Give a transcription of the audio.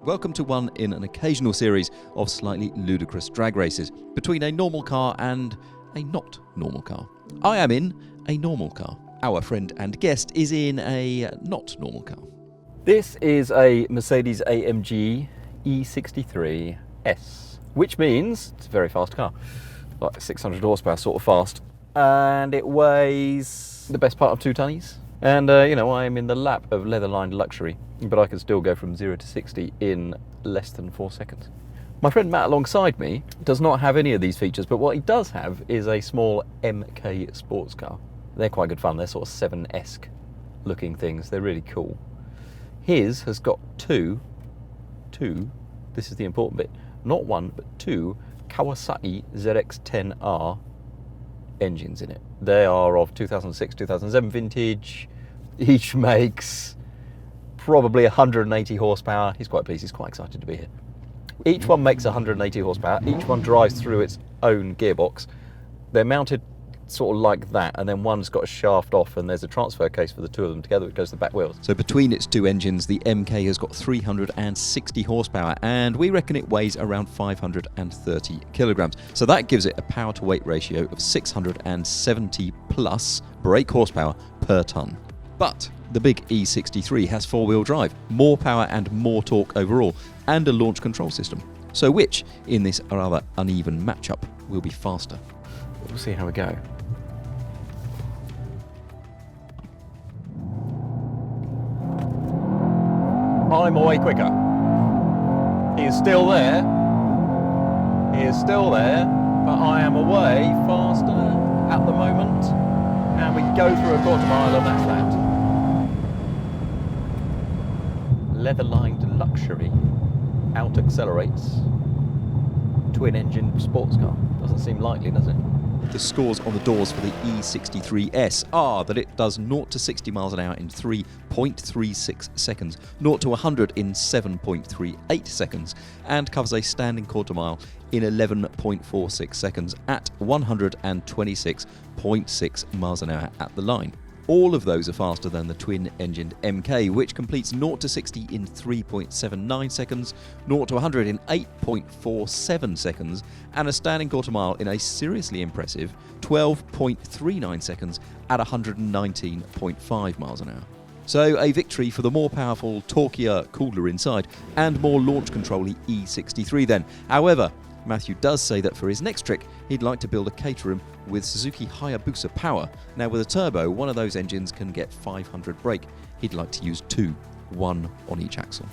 Welcome to one in an occasional series of slightly ludicrous drag races between a normal car and a not normal car. I am in a normal car. Our friend and guest is in a not normal car. This is a Mercedes-AMG E63 S, which means it's a very fast car, like 600 horsepower, sort of fast, and it weighs the best part of 2 tonnes. And I am in the lap of leather-lined luxury, but I can still go from 0 to 60 in less than 4 seconds. My friend Matt alongside me does not have any of these features, but what he does have is a small MK sports car. They're quite good fun. They're sort of 7-esque looking things. They're really cool. His has got two, this is the important bit, not one, but 2 Kawasaki ZX-10R engines in it. They are of 2006, 2007 vintage. Each makes probably 180 horsepower. He's quite pleased, he's quite excited to be here. Each one makes 180 horsepower. Each one drives through its own gearbox. They're mounted sort of like that, and then one's got a shaft off, and there's a transfer case for the 2 of them together which goes to the back wheels. So between its 2 engines, the MK has got 360 horsepower, and we reckon it weighs around 530 kilograms. So that gives it a power to weight ratio of 670 plus brake horsepower per tonne. But the big E63 has 4-wheel drive, more power and more torque overall, and a launch control system. So which, in this rather uneven matchup, will be faster? We'll see how we go. I'm away quicker. He is still there. He is still there, but I am away faster at the moment. And we go through a quarter mile and that's that. Leather-lined luxury out accelerates twin-engine sports car. Doesn't seem likely, does it? The scores on the doors for the E63 S are that it does 0 to 60 miles an hour in 3.36 seconds, 0 to 100 in 7.38 seconds, and covers a standing quarter mile in 11.46 seconds at 126.6 miles an hour at the line. All of those are faster than the twin-engined MK, which completes 0 to 60 in 3.79 seconds, 0 to 100 in 8.47 seconds, and a standing quarter mile in a seriously impressive 12.39 seconds at 119.5 miles an hour. So a victory for the more powerful, torquier, cooler inside, and more launch control-y E63 then. However, Matthew does say that for his next trick, he'd like to build a Caterham with Suzuki Hayabusa power. Now with a turbo, one of those engines can get 500 brake. He'd like to use 2, 1 on each axle.